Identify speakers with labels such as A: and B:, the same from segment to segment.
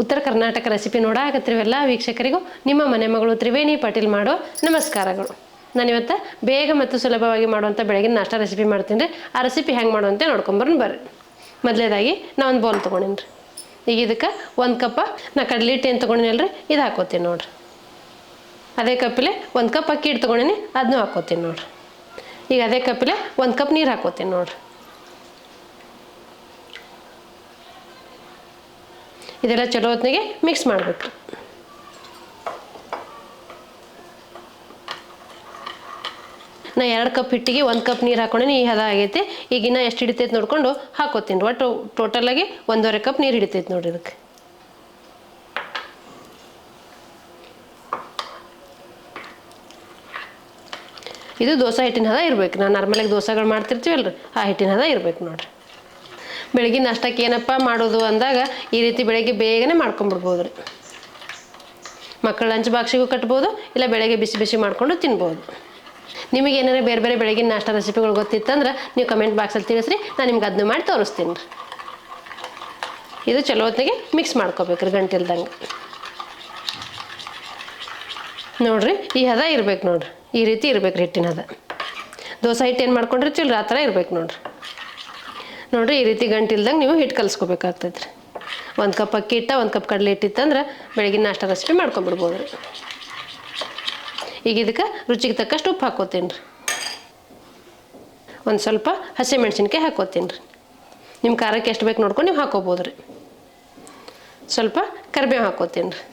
A: ಉತ್ತರ ಕರ್ನಾಟಕ ರೆಸಿಪಿ ನೋಡಾಕತ್ತಿರವೆಲ್ಲ ವೀಕ್ಷಕರಿಗೂ ನಿಮ್ಮ ಮನೆ ಮಗಳು ತ್ರಿವೇಣಿ ಪಾಟೀಲ್ ಮಾಡೋ ನಮಸ್ಕಾರಗಳು. ನಾನಿವತ್ತು ಬೇಗ ಮತ್ತು ಸುಲಭವಾಗಿ ಮಾಡುವಂಥ ಬೆಳಗಿನ ನಾಷ್ಟ ರೆಸಿಪಿ ಮಾಡ್ತೀನಿ ರೀ. ಆ ರೆಸಿಪಿ ಹೆಂಗೆ ಮಾಡುವಂತೆ ನೋಡ್ಕೊಂಬರೋಣ ಬರ್ರಿ. ಮೊದಲೇದಾಗಿ ನಾ ಒಂದು ಬೌಲ್ ತೊಗೊಂಡಿನಿ ರೀ. ಈಗ ಇದಕ್ಕೆ 1 ಕಪ್ ನಾ ಕಡಲೆ ಹಿಟ್ಟು ಏನು ತೊಗೊಂಡಿನಲ್ಲ ರೀ, ಇದು ಹಾಕೋತೀನಿ ನೋಡಿರಿ. ಅದೇ ಕಪ್ಪಿಲೆ 1 ಕಪ್ ಅಕ್ಕಿ ಹಿಟ್ಟು ತೊಗೊಂಡಿನಿ, ಅದನ್ನೂ ಹಾಕೋತೀನಿ ನೋಡಿರಿ. ಈಗ ಅದೇ ಕಪ್ಪಿಲೆ 1 ಕಪ್ ನೀರು ಹಾಕೋತೀನಿ ನೋಡಿರಿ. ಇದೆಲ್ಲ ಚಲೋ ಹೊತ್ತಿಗೆ ಮಿಕ್ಸ್ ಮಾಡಬೇಕು. ನಾ 2 ಕಪ್ ಹಿಟ್ಟಿಗೆ 1 ಕಪ್ ನೀರು ಹಾಕೊಂಡೇನಿ. ಈ ಹದ ಆಗೈತಿ. ಈಗ ಇನ್ನೂ ಎಷ್ಟು ಹಿಡಿತೈತೆ ನೋಡ್ಕೊಂಡು ಹಾಕೋತೀನಿ. ಒಟ್ಟು ಟೋಟಲಾಗಿ 1.5 ಕಪ್ ನೀರು ಹಿಡಿತೈತೆ ನೋಡಿರಿ ಇದಕ್ಕೆ. ಇದು ದೋಸೆ ಹಿಟ್ಟಿನ ಹದ ಇರ್ಬೇಕು. ನಾವು ನಾರ್ಮಲಾಗಿ ದೋಸೆಗಳು ಮಾಡ್ತಿರ್ತೀವಲ್ರಿ, ಆ ಹಿಟ್ಟಿನ ಹದ ಇರ್ಬೇಕು ನೋಡಿರಿ. ಬೆಳಗಿನ ನಾಷ್ಟಕ್ಕೆ ಏನಪ್ಪ ಮಾಡೋದು ಅಂದಾಗ ಈ ರೀತಿ ಬೆಳಗ್ಗೆ ಬೇಗನೆ ಮಾಡ್ಕೊಂಬಿಡ್ಬೋದು ರೀ. ಮಕ್ಕಳ ಲಂಚ್ ಬಾಕ್ಸಿಗೂ ಕಟ್ಬೋದು, ಇಲ್ಲ ಬೆಳಗ್ಗೆ ಬಿಸಿ ಬಿಸಿ ಮಾಡಿಕೊಂಡು ತಿನ್ಬೋದು. ನಿಮಗೆ ಏನಾರ ಬೇರೆ ಬೇರೆ ಬೆಳಗಿನ ನಾಷ್ಟ ರೆಸಿಪಿಗಳು ಗೊತ್ತಿತ್ತಂದ್ರೆ ನೀವು ಕಮೆಂಟ್ ಬಾಕ್ಸಲ್ಲಿ ತಿಳಿಸ್ರಿ, ನಾನು ನಿಮ್ಗೆ ಅದನ್ನ ಮಾಡಿ ತೋರಿಸ್ತೀನಿ ರೀ. ಇದು ಚಲೋ ಹೊತ್ತಿಗೆ ಮಿಕ್ಸ್ ಮಾಡ್ಕೋಬೇಕ್ರಿ ಗಂಟಿಲ್ದಂಗೆ. ನೋಡಿರಿ ಈ ಹದ ಇರ್ಬೇಕು ನೋಡಿರಿ. ಈ ರೀತಿ ಇರ್ಬೇಕು ಹಿಟ್ಟಿನ ಹದ. ದೋಸೆ ಹಿಟ್ಟು ಏನು ಮಾಡ್ಕೊಂಡಿರ್ತೀವಲ್ಲ ಆ ಥರ ಇರ್ಬೇಕು ನೋಡಿರಿ. ನೋಡಿರಿ ಈ ರೀತಿ ಗಂಟಿಲ್ದಂಗೆ ನೀವು ಹಿಟ್ಟು ಕಲಿಸ್ಕೋಬೇಕಾಗ್ತೈತೆ ರೀ. 1 ಕಪ್ ಅಕ್ಕಿ ಹಿಟ್ಟು 1 ಕಪ್ ಕಡಲೆ ಹಿಟ್ಟಿತ್ತಂದ್ರೆ ಬೆಳಗಿನ ನಾಷ್ಟ ರೆಸಿಪಿ ಮಾಡ್ಕೊಂಬಿಡ್ಬೋದು ರೀ. ಈಗ ಇದಕ್ಕೆ ರುಚಿಗೆ ತಕ್ಕಷ್ಟು ಉಪ್ಪು ಹಾಕೋತೀನಿ ರೀ. ಒಂದು ಸ್ವಲ್ಪ ಹಸಿಮೆಣ್ಸಿನ್ಕಾಯಿ ಹಾಕೋತೀನಿ ರೀ. ನಿಮ್ಮ ಖಾರಕ್ಕೆ ಎಷ್ಟು ಬೇಕು ನೋಡ್ಕೊಂಡು ನೀವು ಹಾಕೋಬೋದು ರೀ. ಸ್ವಲ್ಪ ಕರಿಬೇವು ಹಾಕೋತೀನಿ ರೀ.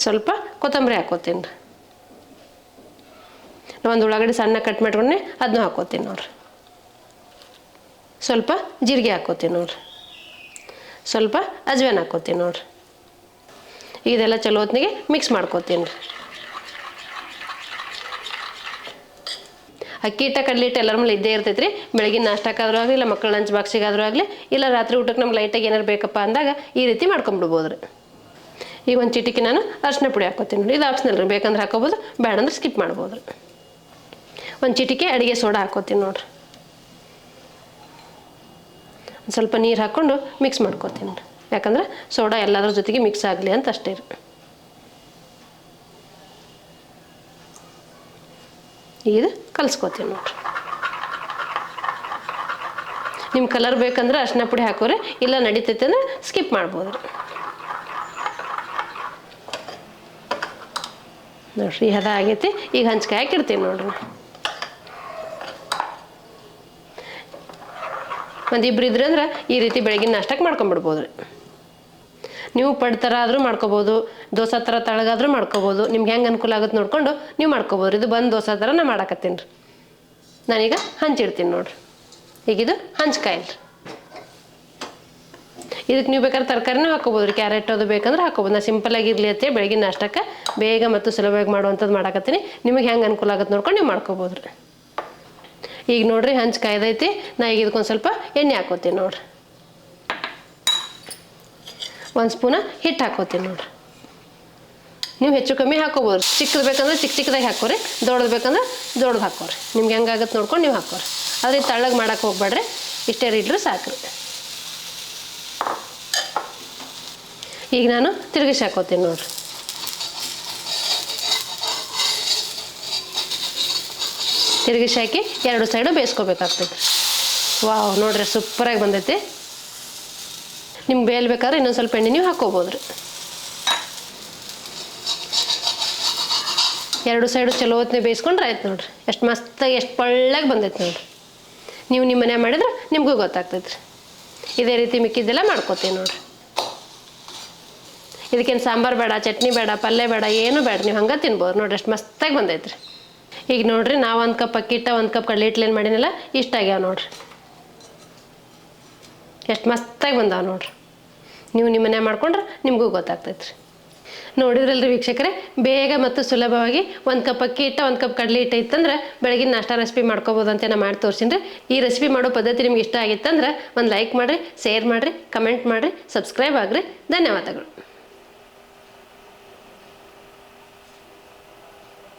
A: ಸ್ವಲ್ಪ ಕೊತ್ತಂಬರಿ ಹಾಕೋತೀನಿ ರೀ. ಒಂದು ಉಳ್ಳಾಗಡ್ಡಿ ಸಣ್ಣ ಕಟ್ ಮಾಡ್ಕೊಂಡೆ ಅದನ್ನೂ ಹಾಕೋತೀನಿ ನೋಡಿರಿ. ಸ್ವಲ್ಪ ಜೀರಿಗೆ ಹಾಕೋತೀನಿ ನೋಡಿರಿ. ಸ್ವಲ್ಪ ಅಜ್ವಾನ ಹಾಕೋತೀನಿ ನೋಡಿರಿ. ಇದೆಲ್ಲ ಚಲೋ ಹೊತ್ತಿಗೆ ಮಿಕ್ಸ್ ಮಾಡ್ಕೋತೀನಿ ರೀ. ಅಕ್ಕಿ ಹಿಟ್ಟ ಕಡಲೆ ಹಿಟ್ಟು ಎಲ್ಲರ ಮೇಲೆ ಇದ್ದೇ ಇರ್ತೈತೆ ರೀ. ಬೆಳಗಿನ ನಾಷ್ಟಕ್ಕಾದ್ರೂ ಆಗಲಿ, ಇಲ್ಲ ಮಕ್ಕಳ ಲಂಚ್ ಬಾಕ್ಸಿಗಾದ್ರೂ ಆಗಲಿ, ಇಲ್ಲ ರಾತ್ರಿ ಊಟಕ್ಕೆ ನಮ್ಗೆ ಲೈಟಾಗಿ ಏನಾರು ಬೇಕಪ್ಪ ಅಂದಾಗ ಈ ರೀತಿ ಮಾಡ್ಕೊಂಬಿಡ್ಬೋದು ರೀ. ಈಗ ಒಂದು ಚಿಟಿಕೆ ನಾನು ಅರಿಶಿನ ಪುಡಿ ಹಾಕೋತೀನಿ ರೀ. ಇದು ಆಪ್ಷನಲ್ ರೀ, ಬೇಕಂದ್ರೆ ಹಾಕೋಬೋದು, ಬೇಡಂದ್ರೆ ಸ್ಕಿಪ್ ಮಾಡ್ಬೋದು ರೀ. ಒಂದು ಚಿಟಿಕೆ ಅಡುಗೆ ಸೋಡಾ ಹಾಕೋತೀನಿ ನೋಡಿರಿ. ಒಂದು ಸ್ವಲ್ಪ ನೀರು ಹಾಕ್ಕೊಂಡು ಮಿಕ್ಸ್ ಮಾಡ್ಕೋತೀನಿ ರೀ. ಯಾಕಂದ್ರೆ ಸೋಡಾ ಎಲ್ಲದ್ರ ಜೊತೆಗೆ ಮಿಕ್ಸ್ ಆಗಲಿ ಅಂತ ಅಷ್ಟೇ ರೀ. ಇದು ಕಲಿಸ್ಕೋತೀನಿ ನೋಡಿರಿ. ನಿಮ್ಮ ಕಲರ್ ಬೇಕಂದ್ರೆ ಅರಿಶಿನ ಪುಡಿ ಹಾಕೋರಿ, ಇಲ್ಲ ನಡೀತೈತೆ ಅಂದ್ರೆ ಸ್ಕಿಪ್ ಮಾಡ್ಬೋದು ರೀ. ನೋಡಿರಿ ಈ ಹದ ಆಗೈತಿ. ಈಗ ಹಂಚ್ಕಾಯಿ ಹಾಕಿರ್ತೀನಿ ನೋಡ್ರಿ. ಒಂದು ಇಬ್ಬರು ಇದ್ರೆ ಅಂದ್ರೆ ಈ ರೀತಿ ಬೆಳಗಿನ ನಾಷ್ಟಕ್ಕೆ ಮಾಡ್ಕೊಂಬಿಡ್ಬೋದು ರೀ. ನೀವು ಪಡ್ ಥರ ಆದರೂ ಮಾಡ್ಕೋಬೋದು, ದೋಸೆ ಥರ ತಳಗಾದ್ರೂ ಮಾಡ್ಕೋಬೋದು. ನಿಮ್ಗೆ ಹೆಂಗೆ ಅನುಕೂಲ ಆಗುತ್ತೆ ನೋಡ್ಕೊಂಡು ನೀವು ಮಾಡ್ಕೋಬೋದು. ಇದು ಬಂದು ದೋಸೆ ಥರ ನಾನು ಮಾಡಾಕತ್ತೀನಿ ರೀ. ನಾನೀಗ ಹಂಚಿಡ್ತೀನಿ ನೋಡಿರಿ. ಈಗಿದು ಹಂಚ್ಕಾಯಿ ರೀ. ಇದಕ್ಕೆ ನೀವು ಬೇಕಾದ್ರೆ ತರಕಾರಿನೂ ಹಾಕೋಬೋದು ರೀ. ಕ್ಯಾರೆಟ್ ಅದು ಬೇಕಂದ್ರೆ ಹಾಕೋಬೋದು. ನಾನು ಸಿಂಪಲಾಗಿರಲಿ ಅಂತೇಳಿ ಬೆಳಗಿನ ನಾಷ್ಟಕ್ಕೆ ಬೇಗ ಮತ್ತು ಸುಲಭವಾಗಿ ಮಾಡುವಂಥದ್ದು ಮಾಡಾಕತ್ತೀನಿ. ನಿಮಗೆ ಹೆಂಗೆ ಅನುಕೂಲ ಆಗುತ್ತೆ ನೋಡ್ಕೊಂಡು ನೀವು ಮಾಡ್ಕೋಬೋದು ರೀ. ಈಗ ನೋಡಿರಿ ಹಂಚು ಕಾಯ್ದೈತಿ. ನಾ ಈಗ ಇದಕ್ಕೊಂದು ಸ್ವಲ್ಪ ಎಣ್ಣೆ ಹಾಕೋತೀನಿ ನೋಡಿರಿ. 1 ಸ್ಪೂನ ಹಿಟ್ಟು ಹಾಕೋತೀನಿ ನೋಡಿರಿ. ನೀವು ಹೆಚ್ಚು ಕಮ್ಮಿ ಹಾಕೋಬೋದು. ಚಿಕ್ಕದು ಬೇಕಂದ್ರೆ ಚಿಕ್ಕದಾಗಿ ಹಾಕೋರಿ, ದೊಡ್ಡದು ಬೇಕಂದ್ರೆ ದೊಡ್ಡದು ಹಾಕೋರಿ. ನಿಮ್ಗೆ ಹೆಂಗಾಗುತ್ತೆ ನೋಡ್ಕೊಂಡು ನೀವು ಹಾಕೋರಿ. ಆದರೆ ತಳ್ಳಗೆ ಮಾಡೋಕೆ ಹೋಗ್ಬೇಡ್ರಿ, ಇಷ್ಟೇ ಇಡ್ರಿ ಸಾಕ್ರಿ. ಈಗ ನಾನು ತಿರುಗಿಸಿ ಹಾಕೋತೀನಿ ನೋಡಿರಿ. ತಿರುಗಿಸಿ ಹಾಕಿ 2 ಸೈಡು ಬೇಯಿಸ್ಕೋಬೇಕಾಗ್ತೈತೆ. ವಾವ್ ನೋಡ್ರಿ ಸೂಪರಾಗಿ ಬಂದೈತಿ. ನಿಮ್ಗೆ ಬೇಯಬೇಕಾದ್ರೆ ಇನ್ನೊಂದು ಸ್ವಲ್ಪ ಎಣ್ಣೆ ನೀವು ಹಾಕೋಬೋದು ರೀ. 2 ಸೈಡು ಚಲೋ ಹೊತ್ತಿಗೆ ಬೇಯಿಸ್ಕೊಂಡ್ರೆ ಆಯ್ತು ನೋಡ್ರಿ. ಎಷ್ಟು ಮಸ್ತಾಗಿ ಎಷ್ಟು ಪಳ್ಳಾಗಿ ಬಂದೈತೆ ನೋಡ್ರಿ. ನೀವು ನಿಮ್ಮ ಮನೆ ಮಾಡಿದ್ರೆ ನಿಮಗೂ ಗೊತ್ತಾಗ್ತೈತೆ ರೀ. ಇದೇ ರೀತಿ ಮಿಕ್ಕಿದ್ದೆಲ್ಲ ಮಾಡ್ಕೋತೀವಿ ನೋಡ್ರಿ. ಇದಕ್ಕೇನು ಸಾಂಬಾರು ಬೇಡ, ಚಟ್ನಿ ಬೇಡ, ಪಲ್ಯ ಬೇಡ, ಏನು ಬೇಡ. ನೀವು ಹಂಗೆ ತಿನ್ಬೋದು ನೋಡ್ರಿ. ಎಷ್ಟು ಮಸ್ತಾಗಿ ಬಂದೈತೆ ರೀ. ಈಗ ನೋಡಿರಿ ನಾವು 1 ಕಪ್ ಅಕ್ಕಿ ಹಿಟ್ಟು 1 ಕಪ್ ಕಡಲೆ ಹಿಟ್ಟು ಏನು ಮಾಡಿನಲ್ಲ ಇಷ್ಟ ಆಗ್ಯಾವ ನೋಡ್ರಿ. ಎಷ್ಟು ಮಸ್ತಾಗಿ ಬಂದಾವ ನೋಡ್ರಿ. ನೀವು ನಿಮ್ಮ ಮನೆ ಮಾಡ್ಕೊಂಡ್ರೆ ನಿಮಗೂ ಗೊತ್ತಾಗ್ತೈತೆ ರೀ. ನೋಡಿದ್ರಲ್ರಿ ವೀಕ್ಷಕರೇ, ಬೇಗ ಮತ್ತು ಸುಲಭವಾಗಿ 1 ಕಪ್ ಅಕ್ಕಿ ಹಿಟ್ಟು 1 ಕಪ್ ಕಡಲೆ ಹಿಟ್ಟು ಇತ್ತಂದ್ರೆ ಬೆಳಗಿನ ನಾಷ್ಟ ರೆಸಿಪಿ ಮಾಡ್ಕೋಬೋದು ಅಂತ ನಾನು ಮಾಡಿ ತೋರಿಸಿನಿ ರೀ. ಈ ರೆಸಿಪಿ ಮಾಡೋ ಪದ್ಧತಿ ನಿಮ್ಗೆ ಇಷ್ಟ ಆಗಿತ್ತಂದ್ರೆ ಒಂದು ಲೈಕ್ ಮಾಡಿರಿ, ಶೇರ್ ಮಾಡಿರಿ, ಕಮೆಂಟ್ ಮಾಡಿರಿ, ಸಬ್ಸ್ಕ್ರೈಬ್ ಆಗಿರಿ. ಧನ್ಯವಾದಗಳು.